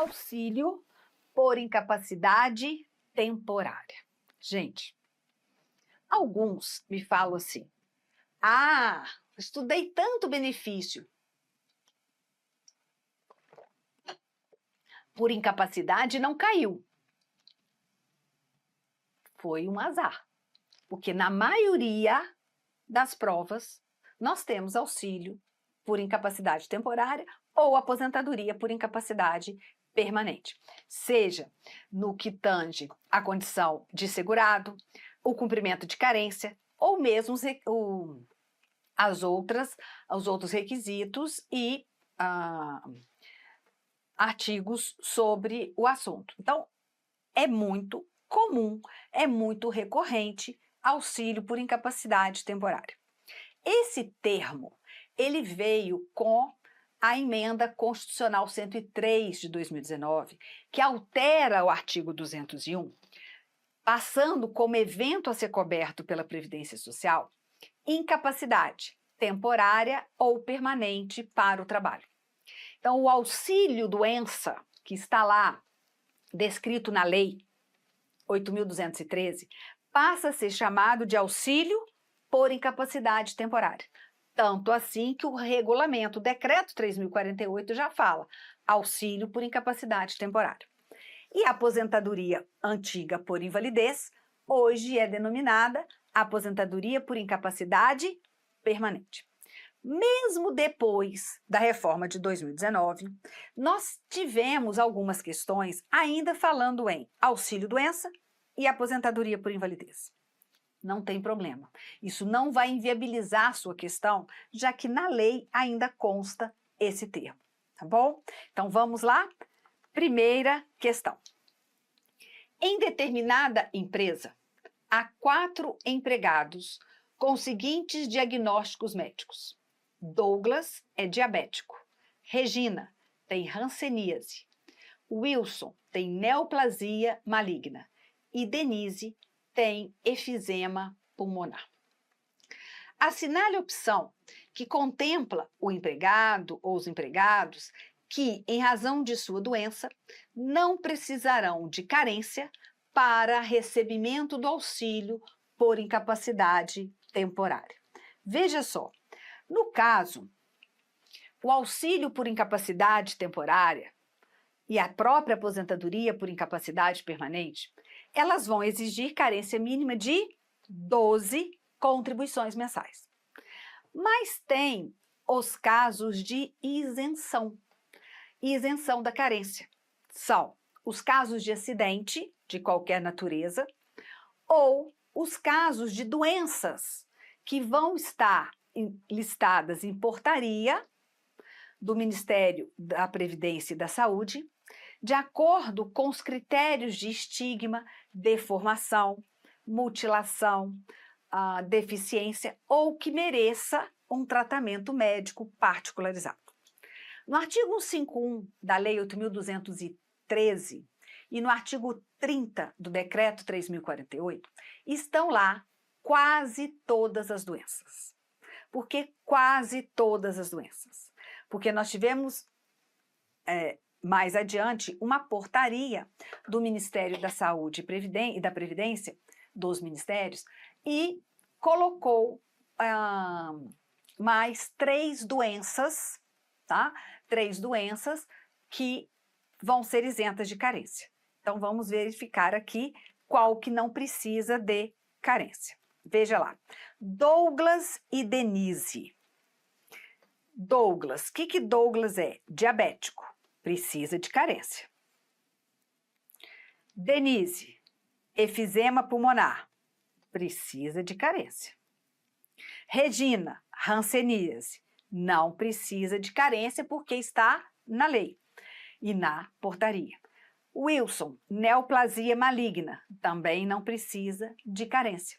auxílio por incapacidade temporária. Gente, alguns me falam assim: ah, estudei tanto benefício por incapacidade e não caiu. Foi um azar, porque na maioria das provas nós temos auxílio por incapacidade temporária ou aposentadoria por incapacidade permanente, seja no que tange a condição de segurado, o cumprimento de carência ou mesmo os outros requisitos e artigos sobre o assunto. Então, é muito comum, é muito recorrente auxílio por incapacidade temporária. Esse termo, ele veio com a emenda constitucional 103 de 2019, que altera o artigo 201, passando como evento a ser coberto pela Previdência Social, incapacidade temporária ou permanente para o trabalho. Então, o auxílio-doença, que está lá descrito na Lei 8.213, passa a ser chamado de auxílio por incapacidade temporária. Tanto assim que o regulamento, o decreto 3.048 já fala auxílio por incapacidade temporária. E a aposentadoria antiga por invalidez, hoje é denominada aposentadoria por incapacidade permanente. Mesmo depois da reforma de 2019, nós tivemos algumas questões ainda falando em auxílio-doença e aposentadoria por invalidez. Não tem problema. Isso não vai inviabilizar a sua questão, já que na lei ainda consta esse termo, tá bom? Então vamos lá? Primeira questão. Em determinada empresa, há 4 empregados com os seguintes diagnósticos médicos. Douglas é diabético. Regina tem hanseníase. Wilson tem neoplasia maligna. E Denise tem efizema pulmonar. Assinale a opção que contempla o empregado ou os empregados que, em razão de sua doença, não precisarão de carência para recebimento do auxílio por incapacidade temporária. Veja só, no caso, o auxílio por incapacidade temporária e a própria aposentadoria por incapacidade permanente, elas vão exigir carência mínima de 12 contribuições mensais. Mas tem os casos de isenção da carência. São os casos de acidente de qualquer natureza ou os casos de doenças que vão estar listadas em portaria do Ministério da Previdência e da Saúde, de acordo com os critérios de estigma, deformação, mutilação, deficiência ou que mereça um tratamento médico particularizado. No artigo 151 da Lei 8.213 e no artigo 30 do Decreto 3.048, estão lá quase todas as doenças. Por que quase todas as doenças? Porque nós tivemos mais adiante uma portaria do Ministério da Saúde e da Previdência, dos ministérios, e colocou mais 3 doenças, tá? 3 doenças que vão ser isentas de carência. Então, vamos verificar aqui qual que não precisa de carência. Veja lá, Douglas e Denise. Douglas, o que Douglas é? Diabético, precisa de carência. Denise, efizema pulmonar, precisa de carência. Regina, hanseníase, não precisa de carência porque está na lei e na portaria. Wilson, neoplasia maligna, também não precisa de carência.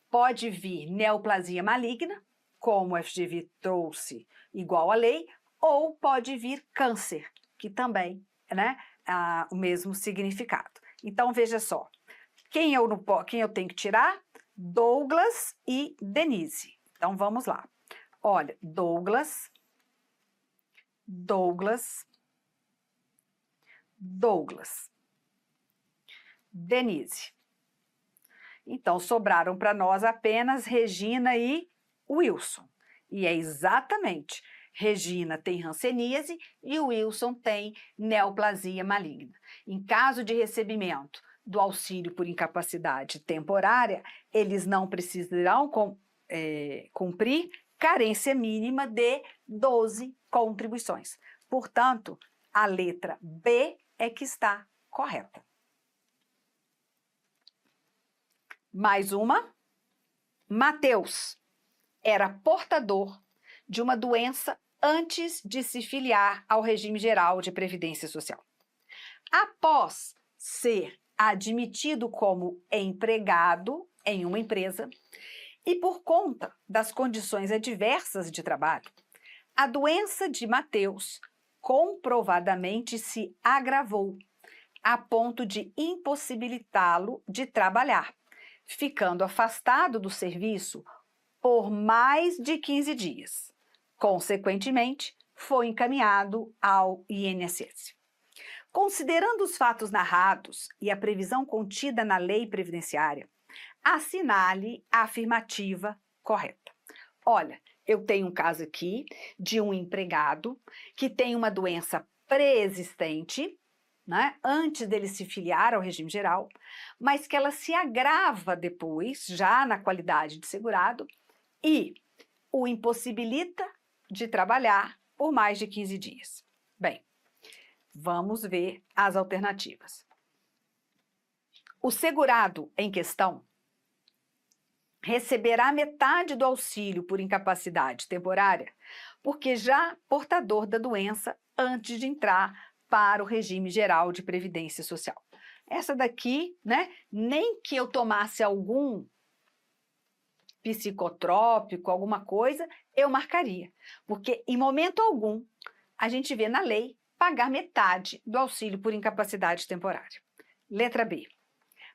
Pode vir neoplasia maligna, como o FGV trouxe igual à lei, ou pode vir câncer, que também, né, o mesmo significado. Então, veja só, quem eu tenho que tirar? Douglas e Denise. Então, vamos lá. Olha, Douglas, Douglas, Denise. Então, sobraram para nós apenas Regina e Wilson. E é exatamente, Regina tem hanseníase e o Wilson tem neoplasia maligna. Em caso de recebimento do auxílio por incapacidade temporária, eles não precisarão cumprir carência mínima de 12 contribuições. Portanto, a letra B é que está correta. Mais uma. Mateus era portador de uma doença antes de se filiar ao regime geral de previdência social. Após ser admitido como empregado em uma empresa e por conta das condições adversas de trabalho, a doença de Mateus comprovadamente se agravou a ponto de impossibilitá-lo de trabalhar, ficando afastado do serviço por mais de 15 dias. Consequentemente, foi encaminhado ao INSS. Considerando os fatos narrados e a previsão contida na lei previdenciária, assinale a afirmativa correta. Olha, eu tenho um caso aqui de um empregado que tem uma doença pré-existente, né, antes dele se filiar ao regime geral, mas que ela se agrava depois, já na qualidade de segurado, e o impossibilita de trabalhar por mais de 15 dias. Bem, vamos ver as alternativas. O segurado em questão receberá metade do auxílio por incapacidade temporária, porque já portador da doença antes de entrar para o regime geral de previdência social. Essa daqui, né, nem que eu tomasse algum psicotrópico, alguma coisa, eu marcaria, porque em momento algum a gente vê na lei pagar metade do auxílio por incapacidade temporária. Letra B.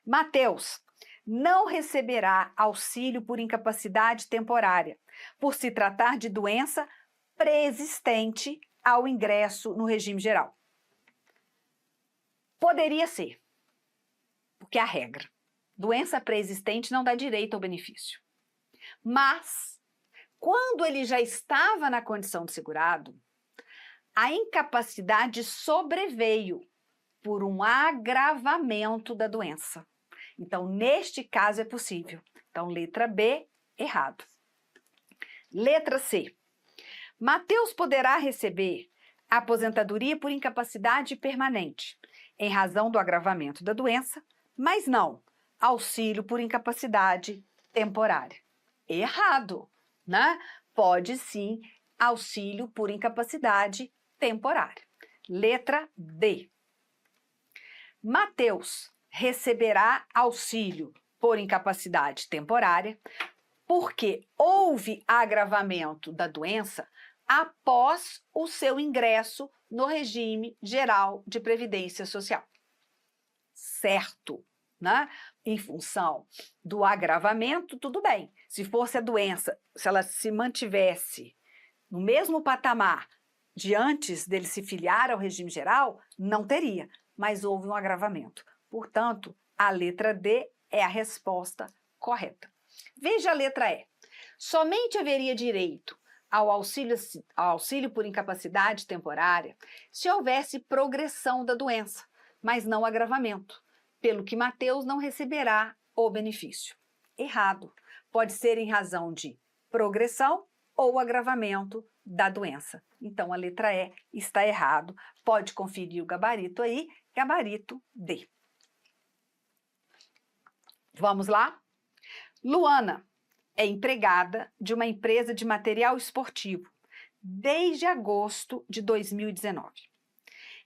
Mateus não receberá auxílio por incapacidade temporária, por se tratar de doença pré-existente ao ingresso no regime geral. Poderia ser, porque é a regra. Doença pré-existente não dá direito ao benefício. Mas, quando ele já estava na condição de segurado, a incapacidade sobreveio por um agravamento da doença. Então, neste caso é possível. Então, letra B, errado. Letra C. Mateus poderá receber aposentadoria por incapacidade permanente, em razão do agravamento da doença, mas não auxílio por incapacidade temporária. Errado, né? Pode sim auxílio por incapacidade temporária. Letra D. Mateus receberá auxílio por incapacidade temporária porque houve agravamento da doença após o seu ingresso no regime geral de previdência social. Certo, né? Em função do agravamento, tudo bem. Se fosse a doença, se ela se mantivesse no mesmo patamar de antes dele se filiar ao regime geral, não teria, mas houve um agravamento. Portanto, a letra D é a resposta correta. Veja a letra E. Somente haveria direito ao auxílio por incapacidade temporária se houvesse progressão da doença, mas não agravamento, pelo que Mateus não receberá o benefício. Errado. Pode ser em razão de progressão ou agravamento da doença. Então, a letra E está errado. Pode conferir o gabarito aí, gabarito D. Vamos lá? Luana é empregada de uma empresa de material esportivo desde agosto de 2019.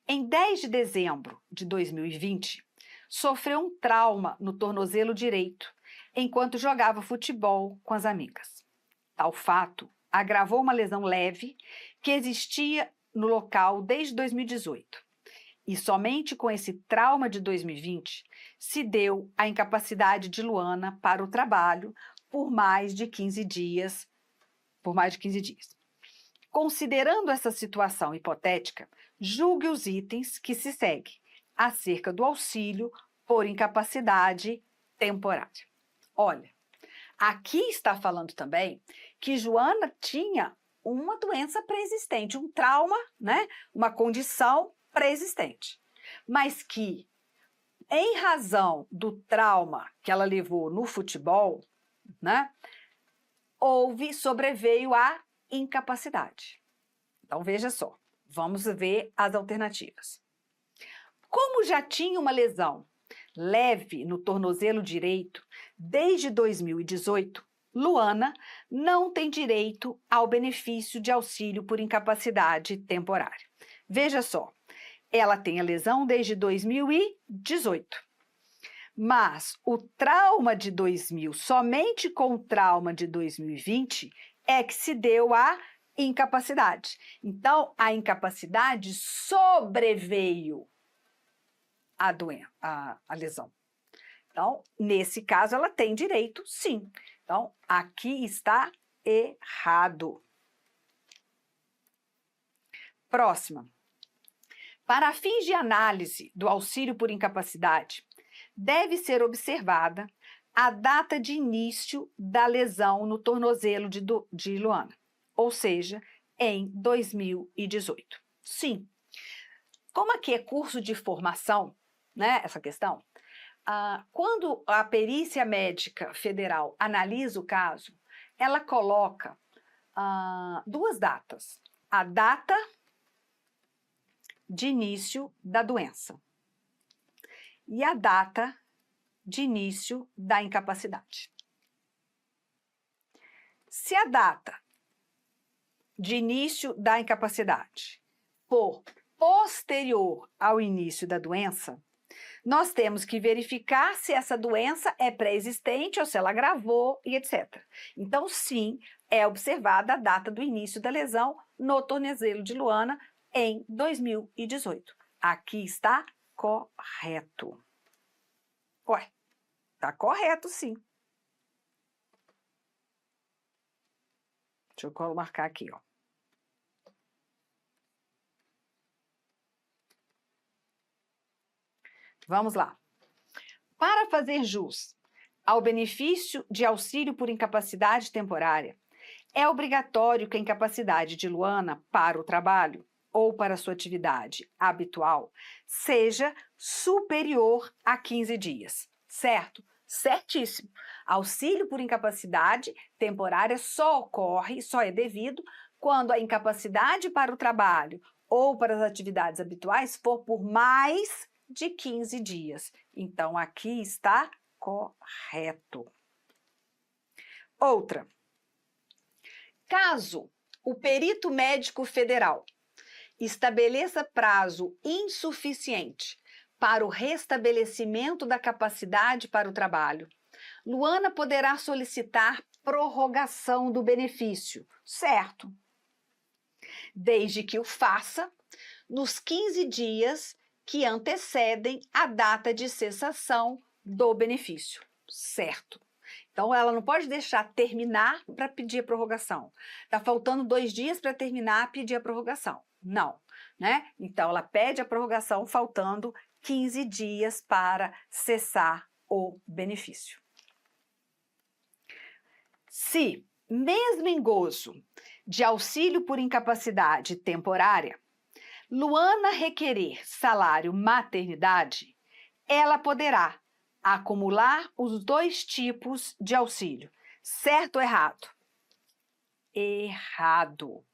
Em 10 de dezembro de 2020, sofreu um trauma no tornozelo direito enquanto jogava futebol com as amigas. Tal fato agravou uma lesão leve que existia no local desde 2018. E somente com esse trauma de 2020 se deu a incapacidade de Luana para o trabalho por mais de 15 dias. Considerando essa situação hipotética, julgue os itens que se seguem, acerca do auxílio por incapacidade temporária. Olha, aqui está falando também que Joana tinha uma doença pré-existente, um trauma, né? Uma condição pré-existente, mas que, em razão do trauma que ela levou no futebol, né? Sobreveio a incapacidade. Então, veja só, vamos ver as alternativas. Como já tinha uma lesão leve no tornozelo direito desde 2018, Luana não tem direito ao benefício de auxílio por incapacidade temporária. Veja só, ela tem a lesão desde 2018, mas o trauma de 2000, somente com o trauma de 2020, é que se deu a incapacidade. Então, a incapacidade sobreveio a lesão. Então, nesse caso, ela tem direito, sim. Então, aqui está errado. Próxima. Para fins de análise do auxílio por incapacidade, deve ser observada a data de início da lesão no tornozelo de Luana, ou seja, em 2018. Sim. Como aqui é curso de formação, né, essa questão, quando a perícia médica federal analisa o caso, ela coloca duas datas. A data de início da doença e a data de início da incapacidade. Se a data de início da incapacidade for posterior ao início da doença, nós temos que verificar se essa doença é pré-existente ou se ela agravou e etc. Então, sim, é observada a data do início da lesão no tornozelo de Luana em 2018. Aqui está correto. Ué, está correto, sim. Deixa eu marcar aqui, ó. Vamos lá. Para fazer jus ao benefício de auxílio por incapacidade temporária, é obrigatório que a incapacidade de Luana para o trabalho ou para sua atividade habitual seja superior a 15 dias, certo? Certíssimo. Auxílio por incapacidade temporária só é devido quando a incapacidade para o trabalho ou para as atividades habituais for por mais de 15 dias. Então, aqui está correto. Outra. Caso o perito médico federal estabeleça prazo insuficiente para o restabelecimento da capacidade para o trabalho, Luana poderá solicitar prorrogação do benefício, certo? Desde que o faça nos 15 dias que antecedem a data de cessação do benefício, certo? Então, ela não pode deixar terminar para pedir a prorrogação. Está faltando 2 dias para terminar, pedir a prorrogação. Não, né? Então, ela pede a prorrogação faltando 15 dias para cessar o benefício. Se, mesmo em gozo de auxílio por incapacidade temporária, Luana requerer salário maternidade, ela poderá acumular os 2 tipos de auxílio. Certo ou errado? Errado.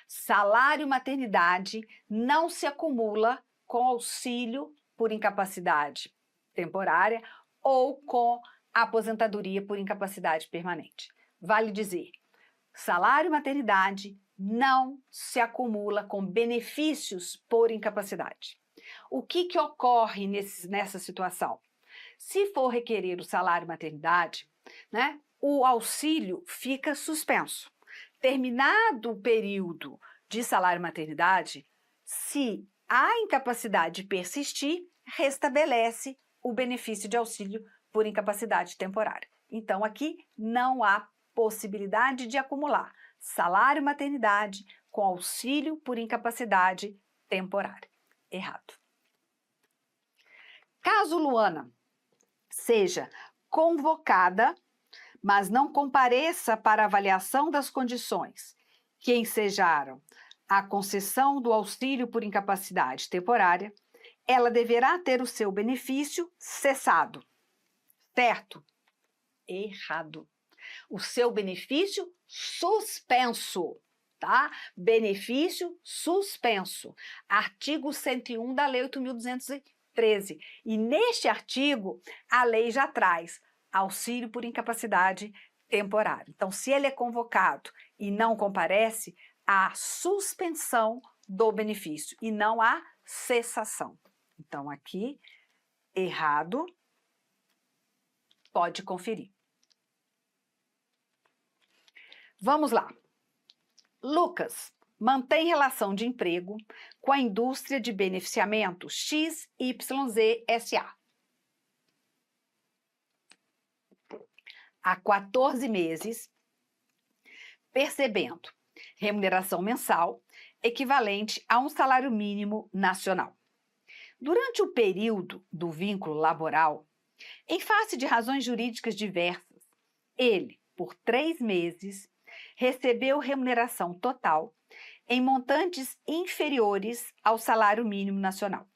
Salário maternidade não se acumula com auxílio por incapacidade temporária ou com aposentadoria por incapacidade permanente. Vale dizer, salário maternidade não se acumula com benefícios por incapacidade. O que ocorre nessa situação? Se for requerer o salário maternidade, né, o auxílio fica suspenso. Terminado o período de salário maternidade, se a incapacidade persistir, restabelece o benefício de auxílio por incapacidade temporária. Então, aqui não há possibilidade de acumular salário maternidade com auxílio por incapacidade temporária. Errado. Caso Luana seja convocada, mas não compareça para avaliação das condições que ensejaram a concessão do auxílio por incapacidade temporária, ela deverá ter o seu benefício cessado. Certo? Errado. O seu benefício suspenso, tá? Benefício suspenso. Artigo 101 da Lei 8.213. E neste artigo, a lei já traz auxílio por incapacidade temporária. Então, se ele é convocado e não comparece, há suspensão do benefício e não há cessação. Então, aqui, errado, pode conferir. Vamos lá. Lucas mantém relação de emprego com a indústria de beneficiamento XYZ SA. Há 14 meses, percebendo remuneração mensal equivalente a um salário mínimo nacional. Durante o período do vínculo laboral, em face de razões jurídicas diversas, ele, por 3 meses, recebeu remuneração total em montantes inferiores ao salário mínimo nacional.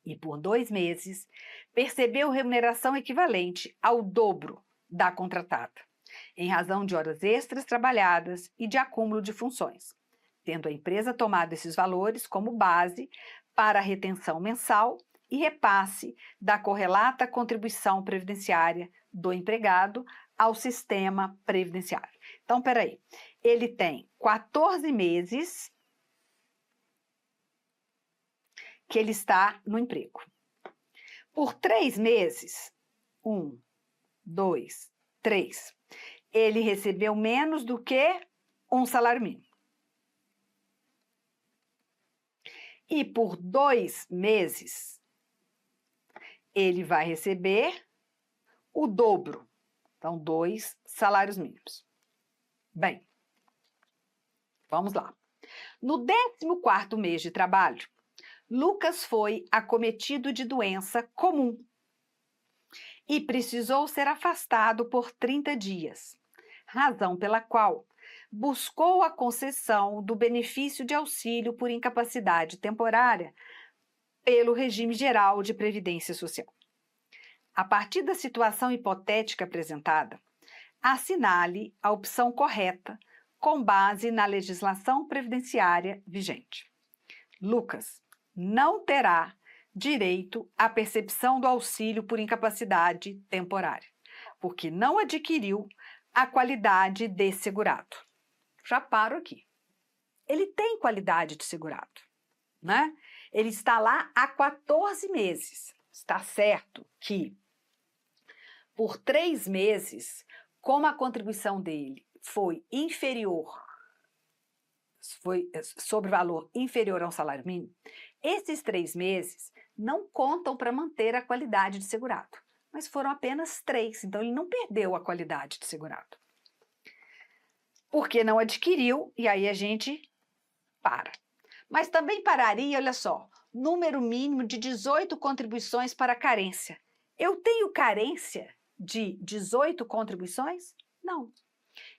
E por 2 meses, percebeu remuneração equivalente ao dobro da contratada, em razão de horas extras trabalhadas e de acúmulo de funções, tendo a empresa tomado esses valores como base para a retenção mensal e repasse da correlata contribuição previdenciária do empregado ao sistema previdenciário. Então, peraí, ele tem 14 meses que ele está no emprego. Por 3 meses, 1, 2, 3, ele recebeu menos do que um salário mínimo. E por 2 meses, ele vai receber o dobro. Então, 2 salários mínimos. Bem, vamos lá. No 14º mês de trabalho, Lucas foi acometido de doença comum e precisou ser afastado por 30 dias, razão pela qual buscou a concessão do benefício de auxílio por incapacidade temporária pelo regime geral de previdência social. A partir da situação hipotética apresentada, assinale a opção correta com base na legislação previdenciária vigente. Lucas não terá direito à percepção do auxílio por incapacidade temporária, porque não adquiriu a qualidade de segurado. Já paro aqui. Ele tem qualidade de segurado, né? Ele está lá há 14 meses. Está certo que por 3 meses, como a contribuição dele foi inferior, foi sobre valor inferior ao salário mínimo, esses 3 meses não contam para manter a qualidade de segurado, mas foram apenas 3, então ele não perdeu a qualidade de segurado. Porque não adquiriu, e aí a gente para. Mas também pararia, olha só, número mínimo de 18 contribuições para carência. Eu tenho carência de 18 contribuições? Não.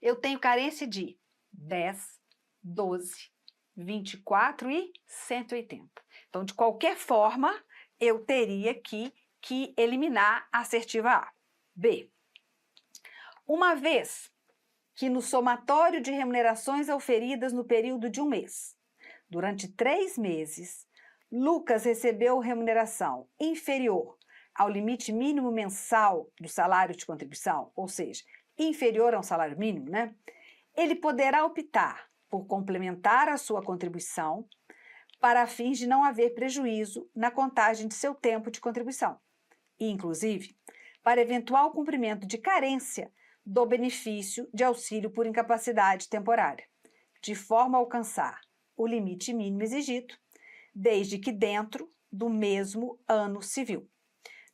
Eu tenho carência de 10, 12, 24 e 180. Então, de qualquer forma, eu teria que eliminar a assertiva A. B. Uma vez que no somatório de remunerações auferidas no período de 1 mês, durante 3 meses, Lucas recebeu remuneração inferior ao limite mínimo mensal do salário de contribuição, ou seja, inferior ao salário mínimo, né? Ele poderá optar por complementar a sua contribuição para fins de não haver prejuízo na contagem de seu tempo de contribuição e, inclusive, para eventual cumprimento de carência do benefício de auxílio por incapacidade temporária, de forma a alcançar o limite mínimo exigido, desde que dentro do mesmo ano civil,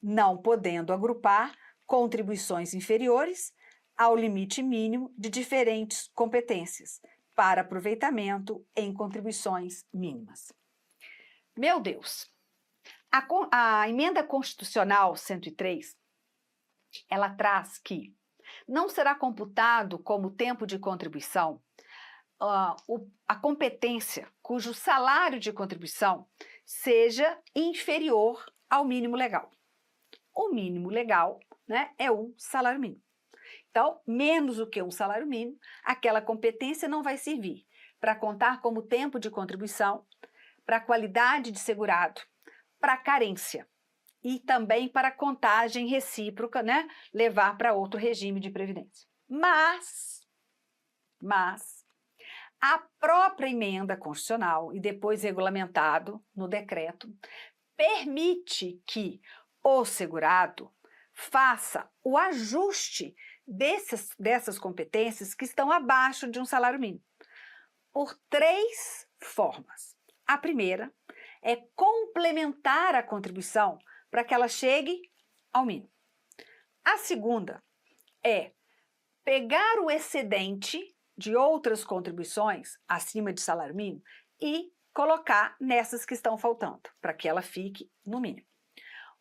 não podendo agrupar contribuições inferiores ao limite mínimo de diferentes competências para aproveitamento em contribuições mínimas. Meu Deus! A emenda constitucional 103, ela traz que não será computado como tempo de contribuição a competência cujo salário de contribuição seja inferior ao mínimo legal. O mínimo legal, né, é um salário mínimo. Então, menos do que um salário mínimo, aquela competência não vai servir para contar como tempo de contribuição, para qualidade de segurado, para carência e também para contagem recíproca, né, levar para outro regime de previdência. Mas a própria emenda constitucional e depois regulamentado no decreto permite que o segurado faça o ajuste dessas competências que estão abaixo de um salário mínimo por 3 formas. A primeira é complementar a contribuição para que ela chegue ao mínimo. A segunda é pegar o excedente de outras contribuições acima de salário mínimo e colocar nessas que estão faltando, para que ela fique no mínimo.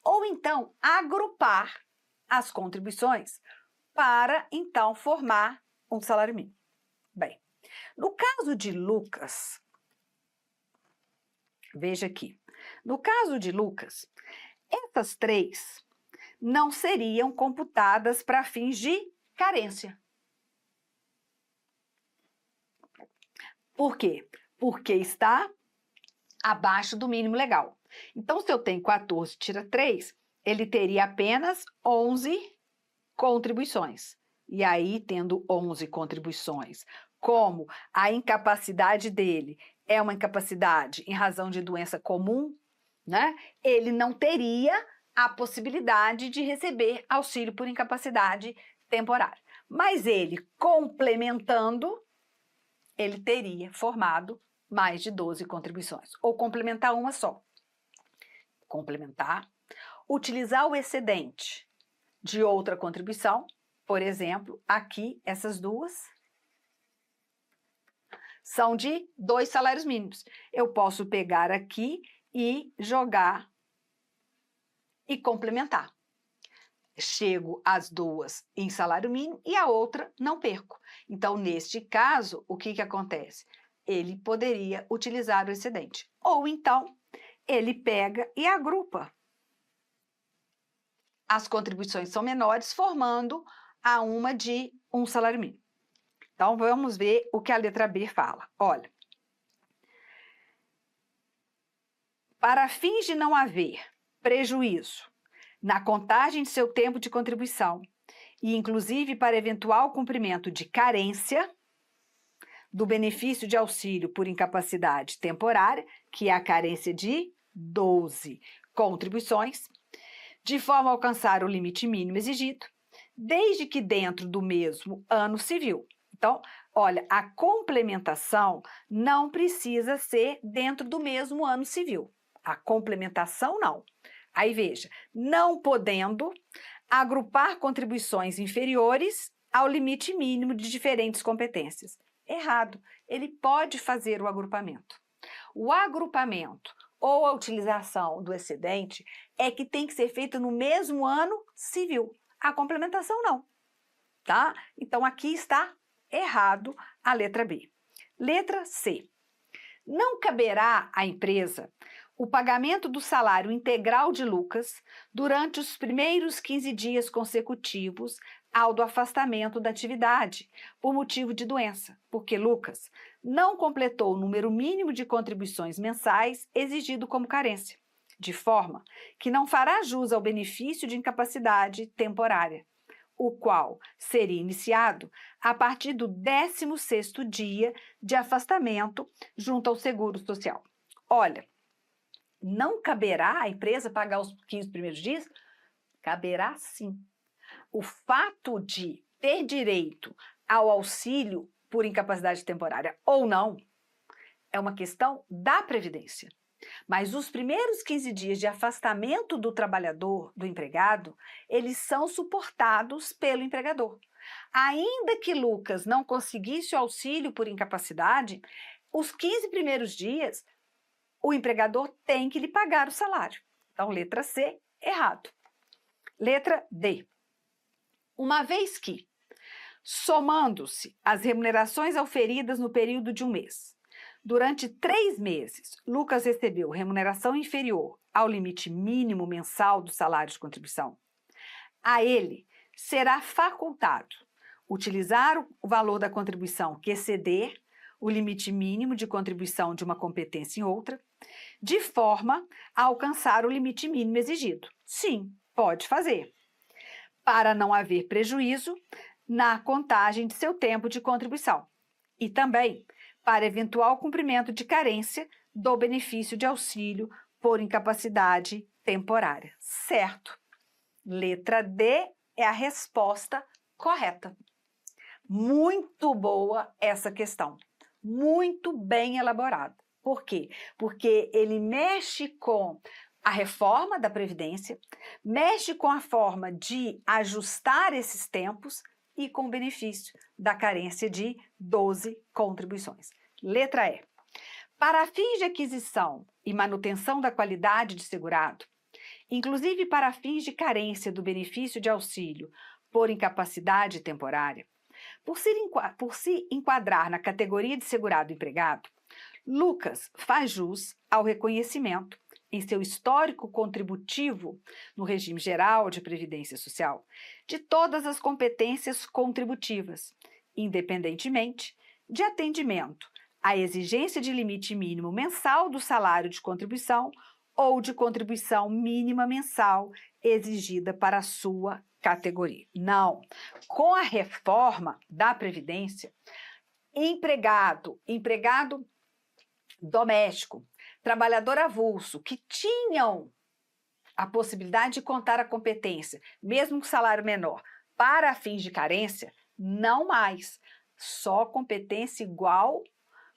Ou então, agrupar as contribuições para, então, formar um salário mínimo. Bem, no caso de Lucas, veja aqui, no caso de Lucas, essas 3 não seriam computadas para fins de carência. Por quê? Porque está abaixo do mínimo legal. Então, se eu tenho 14 tira 3, ele teria apenas 11 contribuições. E aí, tendo 11 contribuições, como a incapacidade dele é uma incapacidade em razão de doença comum, né? Ele não teria a possibilidade de receber auxílio por incapacidade temporária. Mas ele, complementando, ele teria formado mais de 12 contribuições, ou complementar uma só. Complementar, utilizar o excedente de outra contribuição, por exemplo, aqui essas 2 são de 2 salários mínimos. Eu posso pegar aqui e jogar e complementar. Chego às 2 em salário mínimo e a outra não perco. Então, neste caso, o que acontece? Ele poderia utilizar o excedente. Ou então, ele pega e agrupa. As contribuições são menores, formando a uma de um salário mínimo. Então, vamos ver o que a letra B fala. Olha, para fins de não haver prejuízo na contagem de seu tempo de contribuição e, inclusive, para eventual cumprimento de carência do benefício de auxílio por incapacidade temporária, que é a carência de 12 contribuições, de forma a alcançar o limite mínimo exigido, desde que dentro do mesmo ano civil. Então, olha, a complementação não precisa ser dentro do mesmo ano civil. A complementação não. Aí veja, não podendo agrupar contribuições inferiores ao limite mínimo de diferentes competências. Errado, ele pode fazer o agrupamento. O agrupamento ou a utilização do excedente é que tem que ser feito no mesmo ano civil. A complementação não, tá? Então aqui está errado a letra B. Letra C. Não caberá à empresa o pagamento do salário integral de Lucas durante os primeiros 15 dias consecutivos ao do afastamento da atividade por motivo de doença, porque Lucas não completou o número mínimo de contribuições mensais exigido como carência, de forma que não fará jus ao benefício de incapacidade temporária, o qual seria iniciado a partir do 16º dia de afastamento junto ao Seguro Social. Olha, não caberá à empresa pagar os 15 primeiros dias? Caberá sim. O fato de ter direito ao auxílio por incapacidade temporária ou não é uma questão da Previdência. Mas os primeiros 15 dias de afastamento do trabalhador, do empregado, eles são suportados pelo empregador. Ainda que Lucas não conseguisse o auxílio por incapacidade, os 15 primeiros dias, o empregador tem que lhe pagar o salário, Então, letra C, errado. Letra D. Uma vez que, somando-se as remunerações auferidas no período de um mês, durante 3 meses, Lucas recebeu remuneração inferior ao limite mínimo mensal do salário de contribuição, a ele será facultado utilizar o valor da contribuição que exceder o limite mínimo de contribuição de uma competência em outra, de forma a alcançar o limite mínimo exigido. Sim, pode fazer, para não haver prejuízo na contagem de seu tempo de contribuição e também para eventual cumprimento de carência do benefício de auxílio por incapacidade temporária. Certo. Letra D é a resposta correta. Muito boa essa questão. Muito bem elaborada. Por quê? Porque ele mexe com a reforma da Previdência, mexe com a forma de ajustar esses tempos e com o benefício da carência de 12 contribuições. Letra E. Para fins de aquisição e manutenção da qualidade de segurado, inclusive para fins de carência do benefício de auxílio por incapacidade temporária, por se enquadrar na categoria de segurado empregado, Lucas faz jus ao reconhecimento em seu histórico contributivo no regime geral de previdência social de todas as competências contributivas, independentemente de atendimento à exigência de limite mínimo mensal do salário de contribuição ou de contribuição mínima mensal exigida para a sua categoria. Não. Com a reforma da Previdência, empregado doméstico, trabalhador avulso, que tinham a possibilidade de contar a competência, mesmo com salário menor, para fins de carência, não mais. Só competência igual,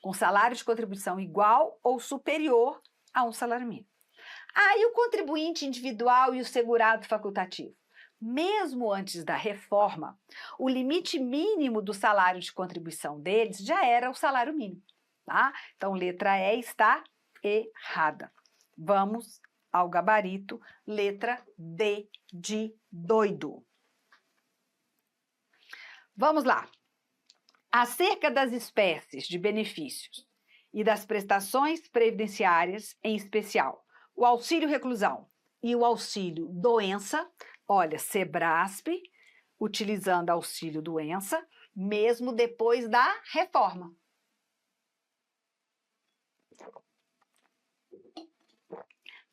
com salário de contribuição igual ou superior a um salário mínimo. Aí o contribuinte individual e o segurado facultativo. Mesmo antes da reforma, o limite mínimo do salário de contribuição deles já era o salário mínimo, tá? Então, letra E está errada. Vamos ao gabarito, letra D de doido. Vamos lá. Acerca das espécies de benefícios e das prestações previdenciárias, em especial, o auxílio reclusão e o auxílio doença, olha, Sebrasp, utilizando auxílio doença, mesmo depois da reforma.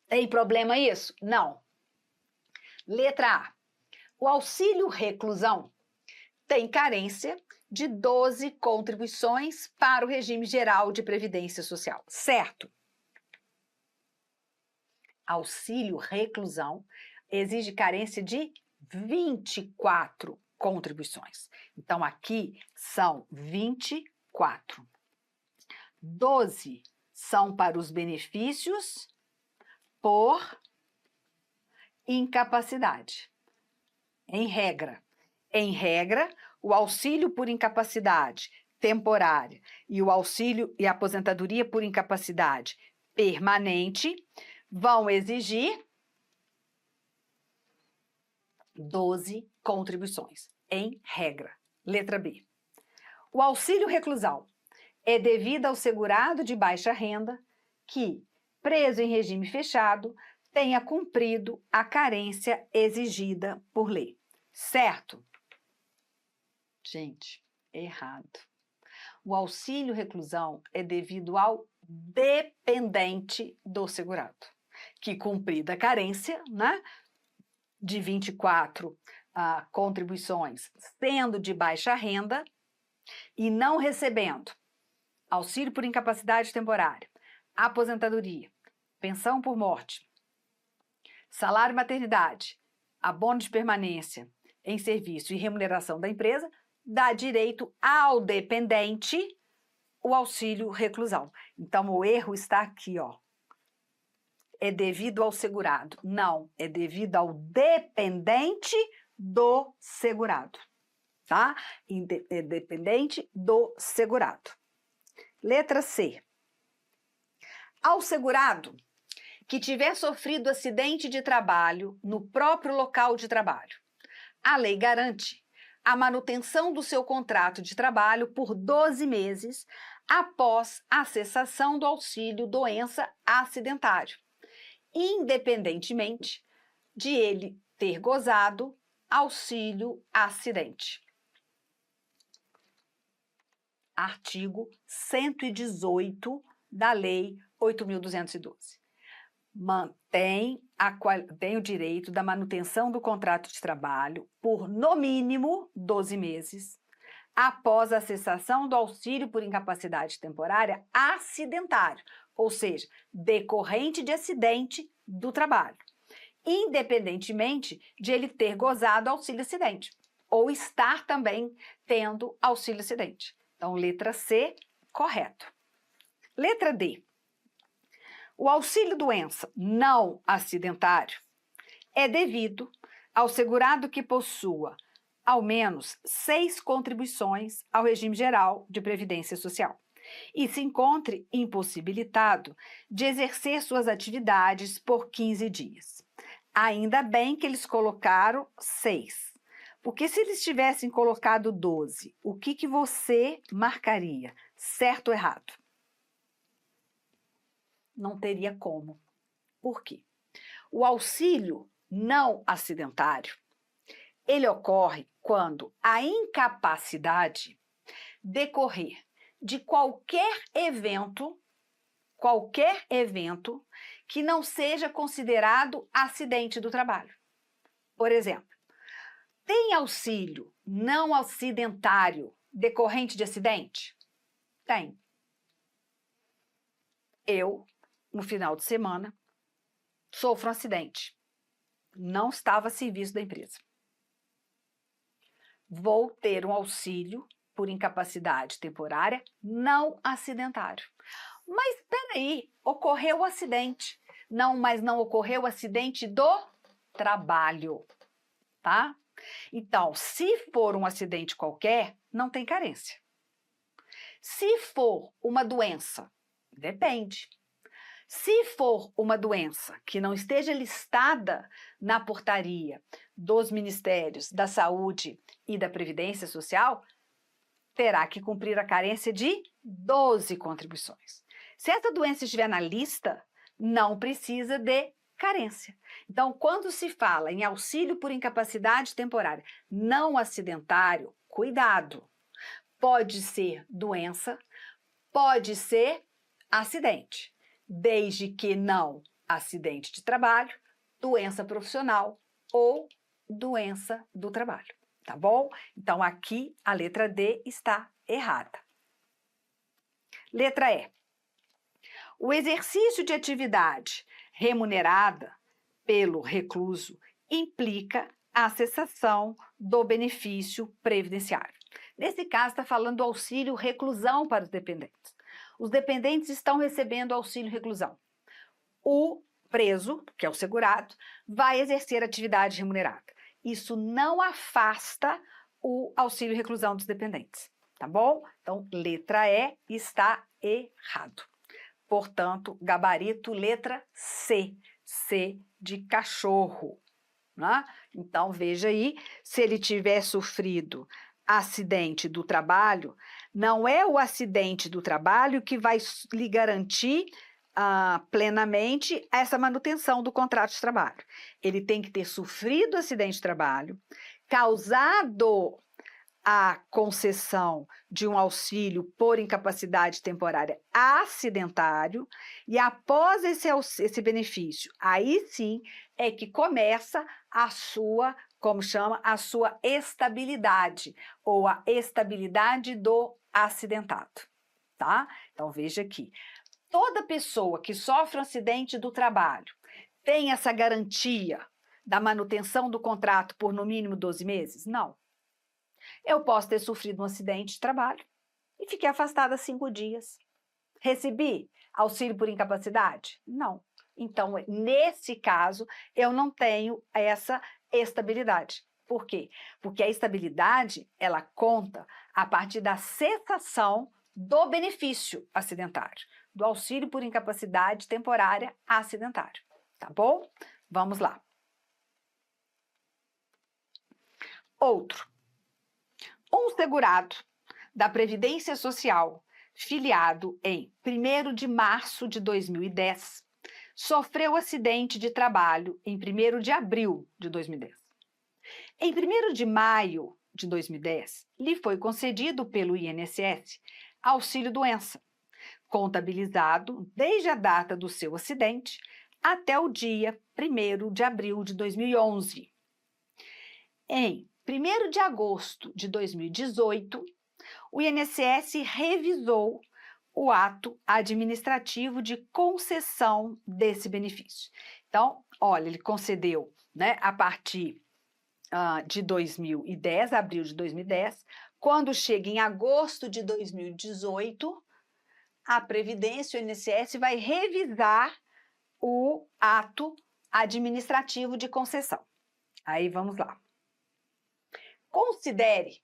Tem problema isso? Não. Letra A. O auxílio reclusão tem carência de 12 contribuições para o regime geral de previdência social. Certo? Auxílio reclusão exige carência de 24 contribuições. Então, aqui são 24. 12 são para os benefícios por incapacidade. Em regra, o auxílio por incapacidade temporária e o auxílio e aposentadoria por incapacidade permanente vão exigir 12 contribuições, em regra. Letra B. O auxílio reclusão é devido ao segurado de baixa renda que, preso em regime fechado, tenha cumprido a carência exigida por lei. Certo? Gente, errado. O auxílio reclusão é devido ao dependente do segurado, que cumprida a carência, né, de 24 contribuições, sendo de baixa renda e não recebendo auxílio por incapacidade temporária, aposentadoria, pensão por morte, salário maternidade, abono de permanência em serviço e remuneração da empresa, dá direito ao dependente o auxílio reclusão. Então, o erro está aqui, ó. É devido ao segurado. Não, é devido ao dependente do segurado, tá? É dependente do segurado. Letra C. Ao segurado que tiver sofrido acidente de trabalho no próprio local de trabalho. A lei garante a manutenção do seu contrato de trabalho por 12 meses após a cessação do auxílio doença acidentário, independentemente de ele ter gozado auxílio acidente. Artigo 118 da Lei 8.212. Tem o direito da manutenção do contrato de trabalho por, no mínimo, 12 meses, após a cessação do auxílio por incapacidade temporária acidentário, ou seja, decorrente de acidente do trabalho, independentemente de ele ter gozado auxílio acidente, ou estar também tendo auxílio acidente. Então, letra C, correto. Letra D. O auxílio-doença não acidentário é devido ao segurado que possua ao menos 6 contribuições ao regime geral de previdência social e se encontre impossibilitado de exercer suas atividades por 15 dias. Ainda bem que eles colocaram 6. Porque se eles tivessem colocado 12, o que você marcaria? Certo ou errado? Não teria como. Por quê? O auxílio não acidentário, ele ocorre quando a incapacidade decorrer de qualquer evento que não seja considerado acidente do trabalho. Por exemplo, tem auxílio não acidentário decorrente de acidente? Tem. Eu, no final de semana, sofro um acidente. Não estava a serviço da empresa. Vou ter um auxílio por incapacidade temporária não acidentário. Mas espera aí, ocorreu o acidente. Não, mas não ocorreu o acidente do trabalho, tá? Então, se for um acidente qualquer, não tem carência. Se for uma doença, depende. Se for uma doença que não esteja listada na portaria dos Ministérios da Saúde e da Previdência Social, terá que cumprir a carência de 12 contribuições. Se essa doença estiver na lista, não precisa de carência. Então, quando se fala em auxílio por incapacidade temporária não acidentário, cuidado. Pode ser doença, pode ser acidente, desde que não acidente de trabalho, doença profissional ou doença do trabalho, tá bom? Então, aqui a letra D está errada. Letra E. O exercício de atividade remunerada pelo recluso implica a cessação do benefício previdenciário. Nesse caso, está falando do auxílio reclusão para os dependentes. Os dependentes estão recebendo auxílio reclusão. O preso, que é o segurado, vai exercer atividade remunerada. Isso não afasta o auxílio reclusão dos dependentes, tá bom? Então, letra E está errado. Portanto, gabarito letra C, C de cachorro, né? Então, veja aí, se ele tiver sofrido acidente do trabalho, não é o acidente do trabalho que vai lhe garantir plenamente essa manutenção do contrato de trabalho. Ele tem que ter sofrido acidente de trabalho, causado a concessão de um auxílio por incapacidade temporária acidentário, e após esse benefício, aí sim é que começa a sua, como chama, a sua estabilidade, ou a estabilidade do acidentado, tá? Então, veja aqui, toda pessoa que sofre um acidente do trabalho tem essa garantia da manutenção do contrato por no mínimo 12 meses? Não. Eu posso ter sofrido um acidente de trabalho e fiquei afastada 5 dias. Recebi auxílio por incapacidade? Não. Então, nesse caso, eu não tenho essa estabilidade. Por quê? Porque a estabilidade, ela conta a partir da cessação do benefício acidentário, do auxílio por incapacidade temporária acidentário, tá bom? Vamos lá. Outro. Um segurado da Previdência Social, filiado em 1º de março de 2010, sofreu acidente de trabalho em 1º de abril de 2010. Em 1º de maio de 2010, lhe foi concedido pelo INSS auxílio-doença, contabilizado desde a data do seu acidente até o dia 1º de abril de 2011. Em 1º de agosto de 2018, o INSS revisou o ato administrativo de concessão desse benefício. Então, olha, ele concedeu, né, a partir de 2010, abril de 2010, quando chega em agosto de 2018, a Previdência, o INSS, vai revisar o ato administrativo de concessão. Aí vamos lá. Considere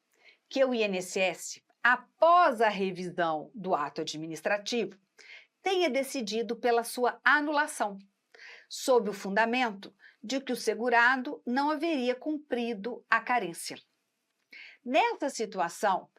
que o INSS, após a revisão do ato administrativo, tenha decidido pela sua anulação, sob o fundamento de que o segurado não haveria cumprido a carência. Nessa situação,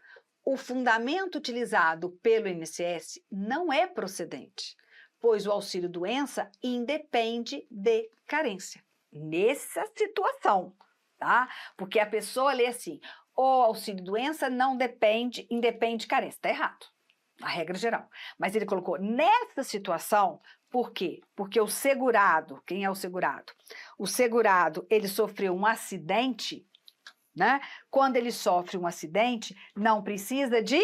o fundamento utilizado pelo INSS não é procedente, pois o auxílio-doença independe de carência. Nessa situação, tá? Porque a pessoa lê assim, o auxílio-doença não independe de carência. Está errado, a regra geral. Mas ele colocou nessa situação, por quê? Porque o segurado, quem é o segurado? O segurado, ele sofreu um acidente, né? Quando ele sofre um acidente, não precisa de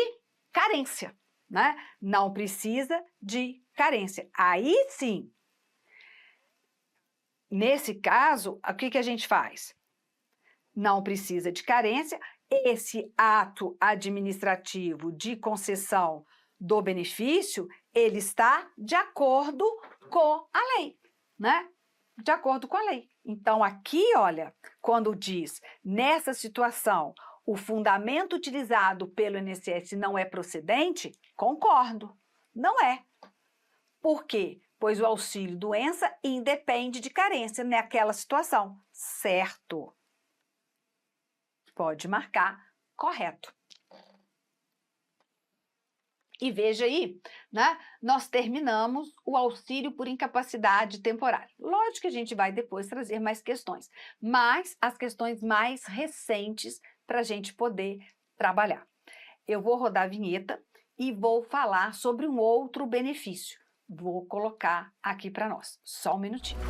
carência, né? Não precisa de carência. Aí sim, nesse caso, o que a gente faz? Não precisa de carência. Esse ato administrativo de concessão do benefício, ele está de acordo com a lei, né? De acordo com a lei. Então, aqui, olha, quando diz, nessa situação, o fundamento utilizado pelo INSS não é procedente, concordo, não é. Por quê? Pois o auxílio-doença independe de carência naquela situação, certo? Pode marcar correto. E veja aí, né? Nós terminamos o auxílio por incapacidade temporária. Lógico que a gente vai depois trazer mais questões, mas as questões mais recentes para a gente poder trabalhar. Eu vou rodar a vinheta e vou falar sobre um outro benefício. Vou colocar aqui para nós. Só um minutinho.